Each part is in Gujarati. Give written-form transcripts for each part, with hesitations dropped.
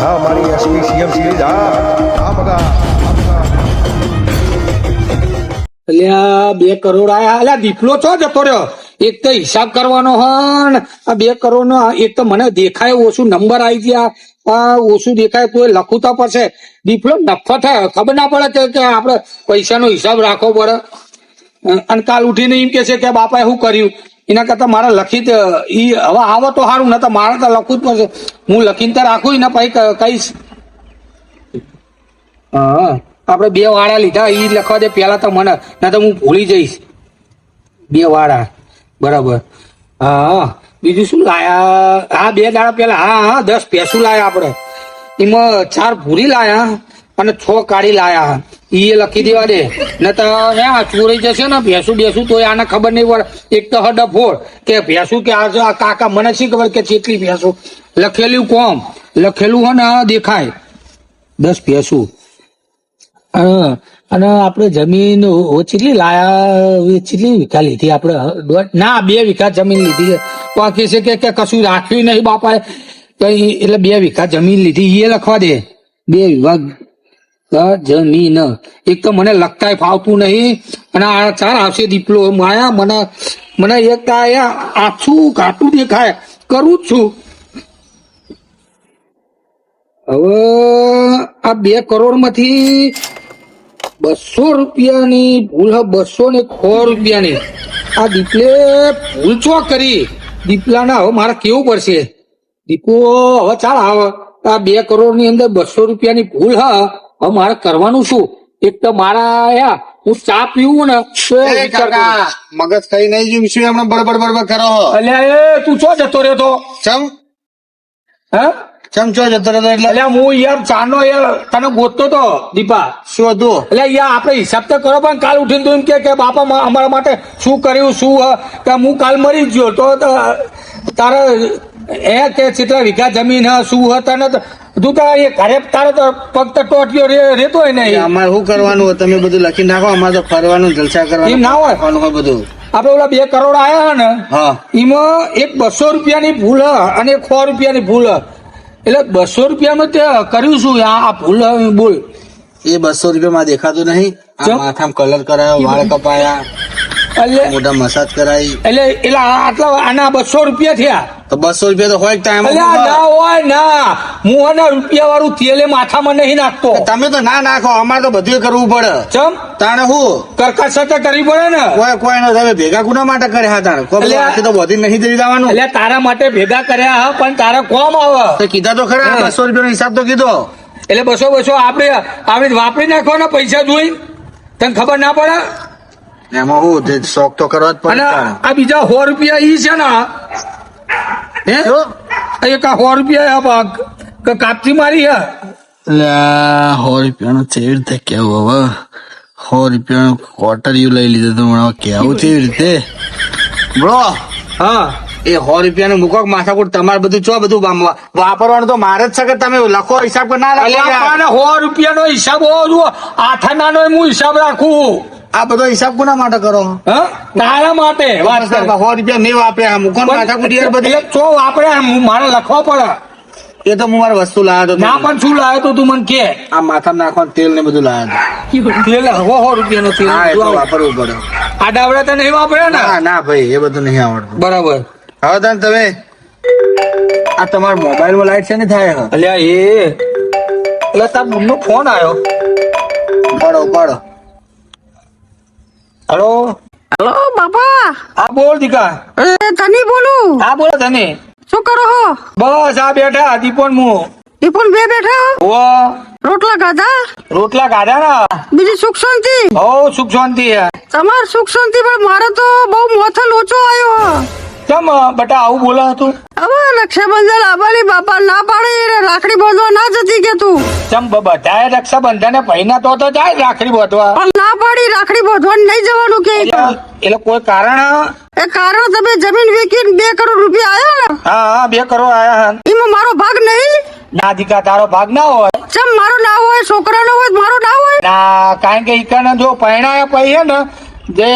હા મારી એસપી સીએમ સિરીઝ હા બગા અલ્યા 2 કરોડ આયા. અલ્યા દીપલો છો જતો રહ્યો? એક તો હિસાબ કરવાનો હન આ 2 કરોડ નો. એક તો મને દેખાય ઓછું નંબર આવી ગયા, ઓછું દેખાય તો લખું તો પડશે. દીપલો નફો થાય ખબર ના પડે કે આપડે પૈસાનો હિસાબ રાખવો પડે. અને કાલ ઉઠીને એમ કે છે કે બાપાએ શું કર્યું, એના કરતા મારે લખી ઈ હવે આવે તો સારું, ન તો મારે તો લખવું જ પડશે. હું લખીને તો રાખું ને પછી કહીશ. હા આપડે 2 વાળા લીધા ઈ લખવા દે પેલા તો મને, ના તો હું ભૂલી જઈશ. 2 વાળા બરાબર. હા બીજું શું લાયા? હા 2 દાડા પેલા હા 10 ભેંસું લાયા આપડે. એમાં 4 ભૂરી લાયા અને 6 કાળી લાયા. ઈ લખી દેવા દે, ને તો ચોરી જશે ને ભેંસું તો આને ખબર નહીં પડે. એક તો હડ ફોડ કે ભેંસું કે આ કાકા મને શી ખબર કે ચેટલી ભેંસું લખેલું કોમ લખેલું હે ને દેખાય 10 ભેંસું. અને આપડે જમીન કેટલી લાયા, કેટલી વીઘા લીધી આપડે? ના 2 વીઘા જમીન લીધી. બાકી છે કે કશું રાખ્યું નહીં બાપાએ એટલે 2 વીઘા જમીન લીધી. એ લખવા દે 2 વીઘા જમીન. એક તો મને લખતાય ફાવતું નહીં અને આ 4 આવશે દીપલો માયા. મને એક આછું ઘાટું દેખાય, કરું જ છું. હવે આ 2 કરોડ માંથી 200 રૂપિયાની ભૂલ, 206 રૂપિયાની. આ દીપલે ભૂલ ચો કરી? દીપલાના હવે મારે કેવું પડશે. દીપો હવે ચાલ આવે આ 2 કરોડ ની અંદર 200 રૂપિયાની ભૂલ. હા હવે મારે કરવાનું શું? એક તો મારા હું ચા પીવું ને મગજ કઈ નહીં જોયું શું એમને બળબડ કરો? અલ્યા એ તું ચો જતો રહ્યો તો? ચમ હા ચમચો જતો રહ્યો એટલે એટલે હું યાર ચાનો તને ગોતતો તો દીપા. શું હતું? એટલે યાર આપડે હિસાબ તો કરો, પણ કાલ ઉઠીને તું એમ કે બાપા અમારા માટે શું કર્યું, શું કે હું કાલ મરી જ ગયો તો તારે કે કેટલા વીઘા જમીન હ શું હતા ને તું તો એ ઘરે તારે તો પગ તો ટોટિયો રેતો હોય ને. અમારે શું કરવાનું હોય? તમે બધું લખી નાખો, અમારે તો ફરવાનું જલસા કરવાનું. એમ ના હોય બધું. આપડે ઓલા 2 કરોડ આયા ને હા એમાં એક 200 રૂપિયાની ભૂલ અને એક 100 રૂપિયાની ભૂલ. એટલે 200 રૂપિયામાં તે કર્યું શું આ ભૂલ બોલ? એ 200 રૂપિયામાં દેખાતું નહીં. આ માથામાં કલર કરાયો, વાળ કપાયા, એટલે મોઢા મસાજ કરાઈ, એટલે આટલા આના 200 રૂપિયા થયા. તો 200 રૂપિયા તો હોય ટાઈમ. ના હોય ના, હું આના રૂપિયા વાળું તેલે માથામાં નહીં નાખતો. તમે તો ના નાખો, અમારે તો બધું કરવું પડે. ચમ તાણે હું કરકસર તો કરવી પડે ને. કોઈ નો તમે ભેગા ગુના માટે કર્યા તાણે કોઈ તો બધી નહીં દઈ દેવાનું. એટલે તારા માટે ભેગા કર્યા હા, પણ તારા કોમ આવે તો કીધા તો ખરા 200 રૂપિયાનો હિસાબ તો કીધો. એટલે 200 આપડે આવી વાપરી નાખવાના પૈસા જોઈ, તને ખબર ના પડે. એમાં હું શોખ તો કરવા જ અને પડે. આ બીજા 100 રૂપિયા ઈ છે ને એક 100 રૂપિયા કાપથી મારી હે. 100 રૂપિયાનો કેવી રીતે કેવું? હવે 100 રૂપિયાનો ક્વાર્ટરિયું લઈ લીધું તો મને કેવું કેવી રીતે બ્રો? હા એ 100 રૂપિયાનું મૂકો માથાકૂટ. તમારે બધું ચો બધું વાપરવાનું તો મારે જ છે કે તમે લખો હિસાબ પર ના લખો. 100 રૂપિયાનો હિસાબ હોવો જુઓ. આઠાનાનો હું હિસાબ રાખું. આ બધો હિસાબ કોના માટે કરો? હા તારા માટે વાત કર. 100 રૂપિયા નહીં વાપર્યા મૂકો માથાકૂટ યાર બધી. એટલે ચો વાપરે મારે લખવા પડે. એ તો હું મારી વસ્તુ લાવ્યો ના હતો. પણ શું લાવ્યો તો તું મને કે? આ માથામાં નાખવાનું તેલ ને બધું લાવ્યો હતો. તેલ 100 રૂપિયાનો તેલ. હા એ તો વાપરવું પડે. આ ડાવડા તો નહીં વાપરે ને? ના ના ભાઈ એ બધું નહીં આવડતું. બરાબર. હવે તમે આ તમારા મોબાઈલ માં લાઈટ છે ને થાય? અલ્યા એટલે તાર મમ્મનો ફોન આવ્યો. ઉપાડો. હલો હેલો બાપા. હા બોલ દીકા. તને બોલું. હા બોલો તને. શું કરો હો? બસ આ બેઠા દીપોન મુ. એ પણ 2 બેઠા ઓ રોટલા ખાધા? રોટલા કાઢ્યા ને. બીજી સુખ શાંતિ? ઓ સુખ શાંતિ હે. તમાર સુખ શાંતિ, પણ મારે તો બહુ મોથો લોચો આવ્યો. કેમ બેટા આવું બોલા હતું? હવે રક્ષાબંધન આવવાની બાપા ના પાડે, રાખડી બાંધવા ના જતી કે તું. ચમ બધાએ રક્ષાબંધન પહેલા તો જાય રાખડી બાંધવા. પણ ના પાડી, રાખડી બાંધવા નહીં જવાનું કે. એટલે કોઈ કારણ? એ કારણ તમે જમીન વેચીને 2 કરોડ રૂપિયા આવ્યા ને. હા 2 કરોડ આયા. એમાં મારો ભાગ નહીં? ના દીકા તારો ભાગ ના હોય. ચમ મારો ના હોય? છોકરાનો હોય મારો ના હોય? ના કારણ કે ઈકાને જો પરણાયા પછી હે ને જે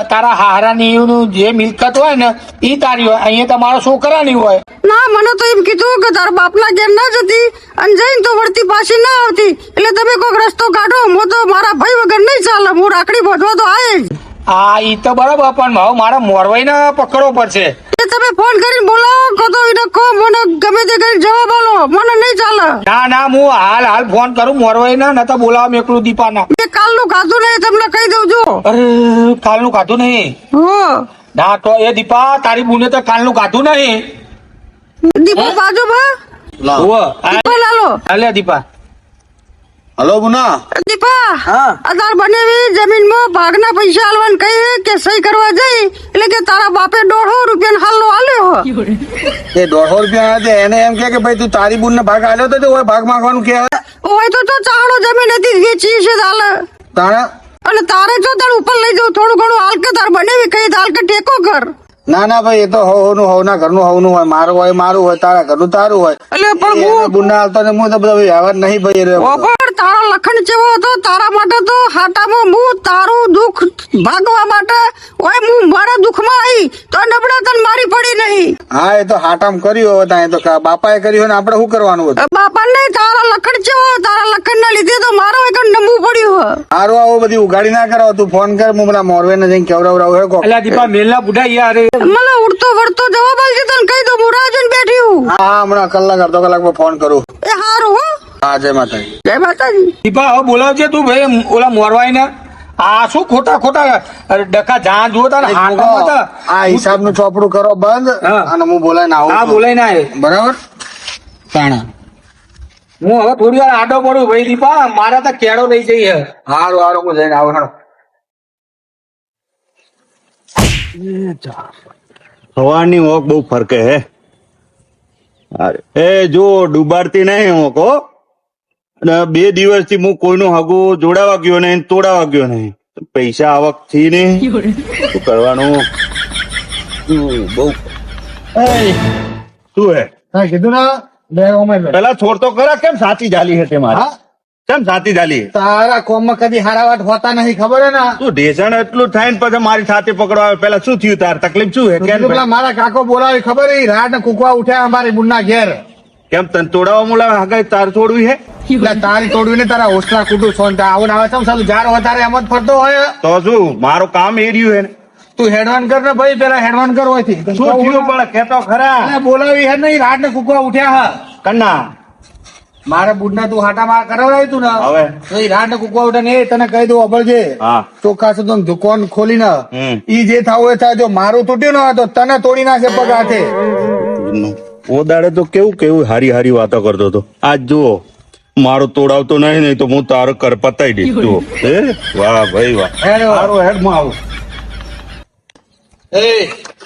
તારા હારાની નું જે મિલકત હોય ને ઈ તારી હોય, અહીંયા તમારા છોકરાની હોય. ના મને તો એમ કીધું કે તારા બાપના ઘેર ના જતી અને જઈને તો વળતી પાછી ના આવતી, એટલે તમે કોઈક રસ્તો કાઢો. હું તો મારા ભાઈ વગર નહીં ચાલે, હું રાખડી બાંધવા તો આયે જ. હા ઈ તો બરાબર, પણ હવે મારા મોરવાઈને પકડવો પડશે. એ તમે ફોન કરીને બોલાવો કો તો એને કહો મને ગમે તે કરી જવાબ આલો, મને નહીં ચાલે. ના ના, હું હાલ ફોન કરું મોરવાઈને, ન તો બોલાવા એકલું દીપાના. મેં કાલનું ખાધું નહીં તમને કહી દઉં છું. અરે કાલનું ખાધું નહીં? હો ના તો એ દીપા તારી બુને તો કાલનું ખાધું નહીં. દીપા બાજુમાં હોવે. દીપા લાલો. અલ્યા દીપા. હલો મુના. દીપા હા. તાર બનેવી જમીનમાં ભાગના પૈસા આલવાન કહી કે સહી કરવા જઈ એટલે કે તારા બાપે 150 રૂપિયા હાલનો આલ્યો. એ 150 રૂપિયા હતા, એને એમ કે ભાઈ તું તારી બુન ને ભાગ આલ્યો તો ઓય ભાગ માંગવાનું કે ઓય તો ચાહડો જમીન હતી વેચી છે હાલ. તારા અને તારે જો તાર ઉપર લઈ જાઉં થોડું ઘણું હાલ કે તાર બનેવી કહી હાલ કે ટેકો કર. ના ના ભાઈ, એ તો હોનું હોના ઘરનું હોનું હોય, મારું હોય મારું હોય, તારા ઘરનું તારું હોય. એટલે પણ હું બુન ના હાલતો ને હું તો બધા વ્યવહાર નહીં ભાઈ રે. પણ તારો લખણ જેવો હતો, તારા માટે તો હાટામાં હું તારું દુઃખ ભાગવા માટે ઓય હું મારા દુઃખમાં આવી તો નબળા તને મારી પડી નહીં. હા એ તો હાટામ કર્યું હવે ત્યાં, એ તો બાપાએ કર્યું ને આપણે શું કરવાનું હતું? બાપા નહીં, તારા લખણ જેવો, તારા લખણ ના લીધે તો મારો એક નમવું પડ્યું. સારું આવો બધી ઉગાડી ના કરો, તું ફોન કર, હું પેલા મોરવે ને જઈને કેવડાવડાવ હે કો. અલ્યા દીપા મેલના બુઢા યાર. મને ઉડતો વળતો જવાબ આલજે તને કહી દઉં, હું રાહ જોઈને બેઠી હું. હા હમણાં કલાક અડધો કલાકમાં ફોન કરું. એ હારું હો. હા જય માતાજી. જય માતાજી. દીપા હવે બોલાવજે તું ભાઈ ઓલા મોરવાઈને. આ શું ખોટા ડકા જ્યાં જુઓ તારે હાથમાં હતા. આ હિસાબ નું ચોપડું કરો બંધ, હા. અને હું બોલાઈને હા આવું બોલાઈને આવે. બરાબર. તાણા હું હવે થોડી વાર આડો પડું ભાઈ દીપા, મારા તો કેળો રહી જઈએ. હારું હારું હું જઈને આવું. સવારની વોક બહુ ફરકે હે. અરે એ જો ડૂબાડતી નહીં હું કહો, અને 2 દિવસથી હું કોઈનું હગું જોડાવા ગયો નહીં, તોડાવા ગયો નહીં. પૈસા આવક થી નહીં, શું કરવાનું? બહુ શું હે? કીધું ના પેલા છોડ તો ખરા, કેમ સાચી જાલી હે તે મારી? કેમ સાચી જાલી? તારા કોમ માં કદી હારા વાત હોતા નહીં, ખબર હે ને? તું ઢેસણ એટલું થાય ને પછી મારી સાથે પકડવા આવે, પેલા શું થયું? તાર તકલીફ શું હે? કીધું પેલા મારા કાકો બોલાવી, ખબર હે? રાત ને કુકવા ઉઠ્યા અમારી બુનના ઘેર. કેમ તને તોડાવા મોડા હગાઈ તાર છોડવી હે? એટલે તારી તોડવી ને તારા હોસલા કુટું સોન આવું ને આવે છે સાલું જાર વધારે એમ જ ફરતો હોય. તો શું મારું કામ એ રહ્યું હે ને? તું હેડવાન કર ને ભાઈ, પેલા હેડવાન કર હોય થી. શું થયું પણ કેતો ખરા? અને બોલાવી હે નહીં, રાત ને કુકવા ઉઠ્યા હા. કન્ના મારા બુડના તું હાટા માર કરાવડાવી તું ને હવે તો ઈ રાત ને કુકવા ઉઠે ને એ તને કહી દઉં અબળજે. હા ચોખ્ખા છે તો દુકાન ખોલીને હમ. ઈ જે થાવું એ થાય. જો મારું તૂટ્યું ને તો તને તોડી નાખે પગ હાથે. ઓ દાડે તો કેવું કેવું હારી હારી વાતો કરતો હતો, આજ જુઓ મારો તોડાવતો નહીં તો હું તારો કર પતાઈ દઈશ. જુઓ હે, વાહ ભાઈ વાહ. હેડ વાહ. સારું હેડ માં આવું. એ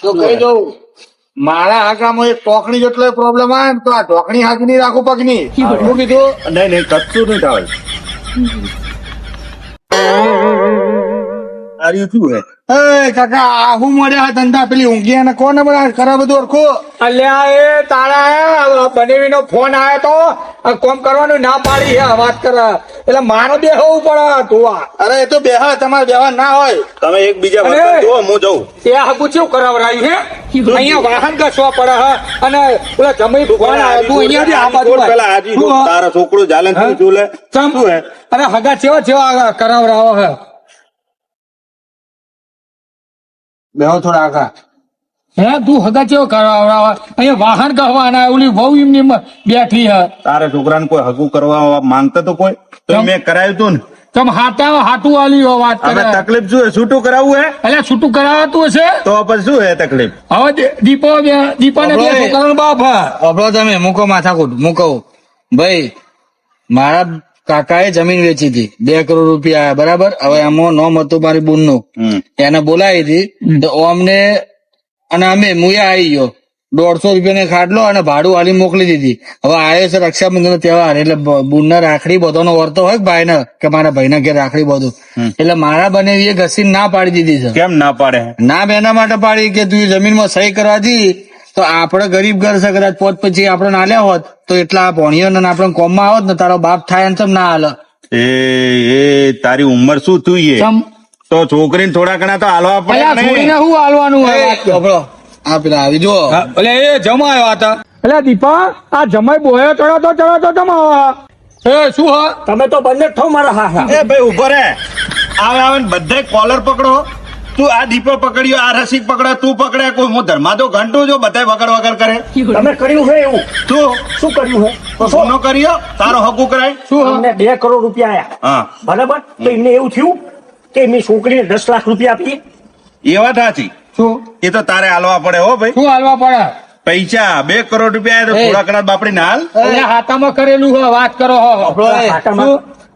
તો કહી દઉં, મારા હાકામાં એક ટોકણી જેટલો પ્રોબ્લેમ આવે ને તો આ ઢોકણી હાકી નહીં રાખું પગની. શું કીધું? નહીં નહીં કચ્છું નહીં થાય. હાર્યું શું હે? એ કાકા આ હું મળ્યા ધંધા પેલી ઊંઘી ને કોને બધા ખરાબ બધું ઓળખું. અલ્યા એ તારા બનેવીનો ફોન આવ્યો તો કોમ કરવાનું ના પાડી હે વાત કર, એટલે મારો બે હોવું પડે તું આ. અરે એ તો બેહા, તમારે બેહા ના હોય. તમે એકબીજા અરે! વખત જુઓ, હું જઉં. એ હગું કેવું કરાવરાયું હે? અહીંયા વાહન ઘસવા પડે હે, અને પેલા જમી ફોન આવ્યો તું અહીંયાથી આ બાજુ આય. પેલા હાજી શું હે? તારા છોકરો જાલે હા? તું લે ચમ? શું હે? અરે હગા જેવા કરાવરાવો હે. બેહો થોડા આખા. હે તું હગા જેવો કરાવરાવા, અહીંયા વાહન ગહવાના ઓલી વહુ એમની બેઠી હે. તારા છોકરાને કોઈ હગું કરવા માંગતા તો કોઈ તો ચમ? મેં કરાવ્યું તું ને. તમ હાટું આલી વાત હવે કરે. તકલીફ શું હે? છૂટું કરાવવું હે એટલે છૂટું કરાવતું હશે. તો પછી શું હે તકલીફ? હવે દીપાને બે છોકરાનો બાપ હે. અબળો તમે મૂકો માથાકૂટ મૂકો. ભાઈ મારા કાકાએ જમીન વેચી હતી 2 કરોડ રૂપિયા, બરાબર. હવે એમાં નોમ હતું મારી બુનનું, એને બોલાવી હતી તો અમને અને અમે મુયા આવી ગયો 150 રૂપિયા ખાટલો અને ભાડું હાલી મોકલી દીધી. હવે આવ્યો છે રક્ષાબંધન નો તહેવાર, એટલે બુનને રાખડી બધોનો વર્તો હોય કે ભાઈ ને કે મારા ભાઈ ઘેર રાખડી બધું, એટલે મારા બનેવીએ ઘસીને ના પાડી દીધી છે. કેમ ના પાડે? ના બેના માટે પાડી કે તું જમીનમાં સહી કરવા દી તો આપણે ગરીબ ઘર છે, કદાચ પોત પછી આપણે નાલ્યા હોત તો એટલા ભણીઓ ને આપણે કોમમાં આવત ને તારો બાપ થાય ને ચમ ના હાલ. એ તારી ઉંમર શું થયું? ચમ? તો છોકરીને થોડા ઘણા તો હાલવા પડે અલ્યા ને. છોડીને શું હાલવાનું હોય વાત કર. સાંભળો, આ પેલા આવી જો એટલે એ જમાયો હતા એટલે દીપા આ જમાઈ બોયો ચડાતો જમાવા એ શું હા તમે તો બંને જ થો મારા હા હા એ ભાઈ ઉભો રે. આવે ને બધે કોલર પકડો. તું આ દીપો પકડ્યો, આ રસિક પકડે, તું પકડે, કોઈ હું ધર્મા તો ઘંટું જો બધા વગર કરે. તમે કર્યું છે એવું શું શું કર્યું છે તો સોનો કર્યો તારો હકુ કરાય. શું અમને 2 કરોડ રૂપિયા આયા હા બરાબર તો એમને એવું થયું કે એમની છોકરીને 10 લાખ રૂપિયા આપીએ એ વાત સાચી. શું એ તો તારે હાલવા પડે હો ભાઈ. શું હાલવા પડે પૈસા 2 કરોડ રૂપિયા આયા તો એ. થોડા ઘણા બાપડીને હાલ. અલ્યા હાથામાં કરેલું હોય વાત કરો હો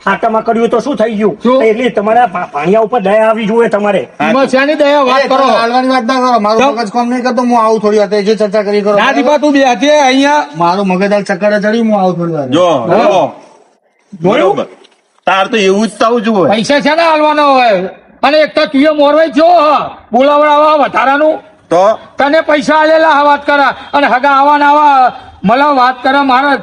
હાટામાં કર્યું તો શું થઈ ગયું શું? એટલે તમારા પાણીયા ઉપર દયા આવી જોઈએ તમારે એમાં શાની દયા વાત કરો હાલવાની વાત ના કરો, મારું ચમ. મગજ કામ નહીં કરતો, હું આવું થોડી વાર, જે ચર્ચા કરી કરો. ના દીપા તું બે હાથે અહીંયા મારું મગજ હાલ ચક્કરે ચડી, હું આવું થોડી વાર. જો હા. જો. બરોબર. તાર તો એવું જ થવું જોઈએ. પૈસા છે ને હાલવાના હોય અને એક તો તું મોરવાઈ જો બોલાવડાવા વધારાનું તો તને પૈસા આલેલા હા વાત કરા અને હગા આવા મળા વાત કરા મારા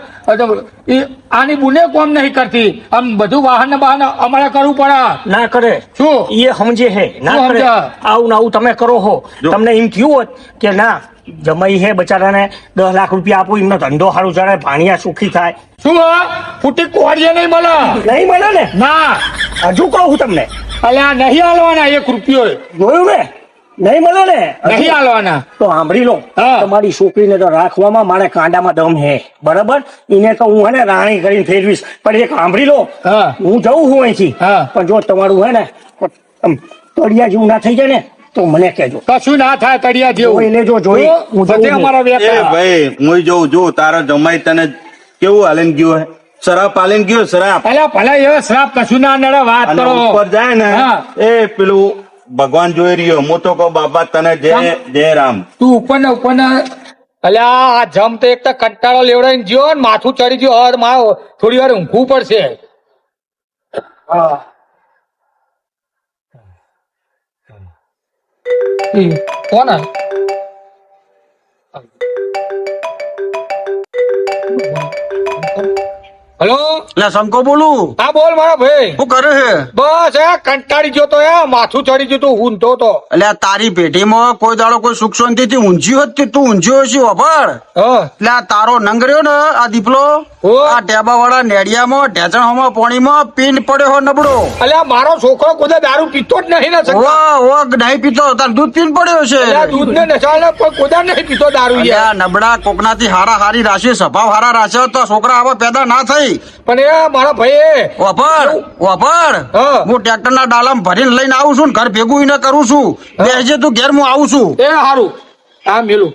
આની બુને કોમ નહીં કરતી આમ બધું વાહન ને બહાને અમારે કરવું પડે ના કરે શું એ સમજે હે ના શું કરે સમજે? આવું ને આવું તમે કરો હો જો. તમને એમ થયું હોત કે ના જમાઈ હે બચારાને 10 લાખ રૂપિયા આપું એમનો ધંધો સારું ચાલે ભાણિયા સુખી થાય શું ફૂટી કોડીએ નહીં મળે નહીં મળે ને ના હજુ કહું છું તમને અલ્યા નહીં હાલવાના 1 રૂપિયો જોયું ને નહીં મળે ને નહીં હાલવાના તો સાંભળી લો હા. તમારી છોકરીને તો રાખવામાં મારે કાંડામાં દમ હે બરાબર એને તો હું હે ને રાણી કરીને ફેરવીશ પણ એક સાંભળી લો હા. હું જઉં છું અહીંથી હા. પણ જો તમારું હે ને આમ તળિયા જેવું ના થઈ જાય ને તો મને કહેજો કશું ના થાય તળિયા જોઈ જેવું લેજો, જોઈ. હું બધે જોઉં છું. અમારા એ વેપાર ભાઈ હું જોઉં જો તારો જમાઈ તને કેવું હાલીને ગયો હે. શરાબ હાલીને ગયો શરાબ. અલ્યા ભલા એવા શ્રાપ કશું ના નડે વાત અને કરો ઉપર જાય ને હા. એ પેલું ભગવાન જોઈ રહ્યો. હું તો કહું બાપા તને જય રામ. તું ઉપર ને અલ્યા આ જમ તો એક તો કંટાળો લેવડાવીને જ્યો ને માથું ચડી ગયો હર માં થોડી વાર ઊંઘવું પડશે કોણ હેલો એટલે શંકો બોલું, હા બોલ મારા ભાઈ શું કરે છે? બસ કંટાળી ગયો તો માથું ચડી ગયું તું ઊંઘતો તો એટલે આ તારી પેઢીમાં કોઈ દાડો કોઈ સુખ શાંતિ થી ઊંઝી હોત તે તું ઊંઝ્યો હશે વાપર. હા એટલે આ તારો નંગ રહ્યો ને આ દીપલો, ઓ. આ ટેબા વાળા નેડિયામાં ઢેચણમાં પાણીમાં પીન પડ્યો હો નબળો. અલ્યા મારો છોકરો કોઈ દારૂ પીતો જ નહીં ને સગા. ઓ નહીં પીતો, તાર દૂધ પીન પડ્યો છે. અલ્યા દૂધ ને નશાળ કોઈ નહીં પીતો દારૂ એટલે યાર. આ નબળા કોકનાથી હારી રાશિ સ્વભાવ હારા રાશે તો છોકરા આવા પેદા ના થઈ. પણ એ મારા ભાઈ વાપર હા. હું ટ્રેક્ટર ના ડાલામાં ભરીને લઈને આવું છું ને ઘર ભેગું ઈને કરું છું. બેસજે તું ઘેર, હું આવું છું. એ હારું આ મેલું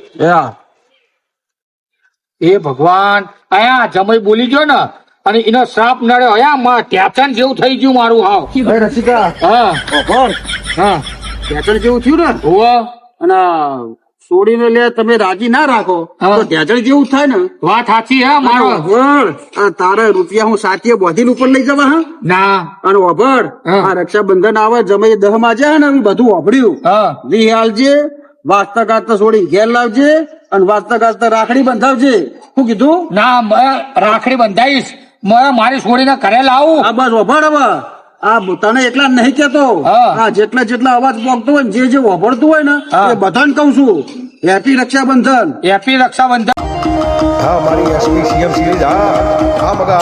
એ ભગવાન આયા જમાઈ બોલી ગયો ને અને એનો શ્રાપ નડ્યો હયા ટેચન જેવું થઈ ગયું મારું હાવ રસિકા હા હા ઢેચણ જેવું થયું ને, હોવા અને છોડીને લે તમે રાજી ના રાખો હા. તો ઢેચણ જેવું થાય ને. વાત સાચી હે મારો વાપર, આ તારા રૂપિયા હું સાચીએ બોધીને ઉપર લઈ જવા હા. ના અને વાપર, હા. આ રક્ષાબંધન આવે જમાઈ 10 માં જાય ને, હું બધું વાપર્યું. હા વી હાલજે, વાંચતા ગાજતા છોડી ઘેર લાવજે અને વાંચતા ગાજતા રાખડી બંધાવજે. શું કીધું? ના રાખડી બંધાઈશ મારી છોડીને ઘરે લાવું આ બસ વફાડ હવે. આ તને એકલા નહીં કેતો, હા. આ જેટલા અવાજ પોકતો હોય ને, જે વફાડતું હોય ને હા. એ બધાને કઉ છું હેપી રક્ષાબંધન. હેપી રક્ષાબંધન હા મારી એસપી સીએમ સિરીઝ હા મગા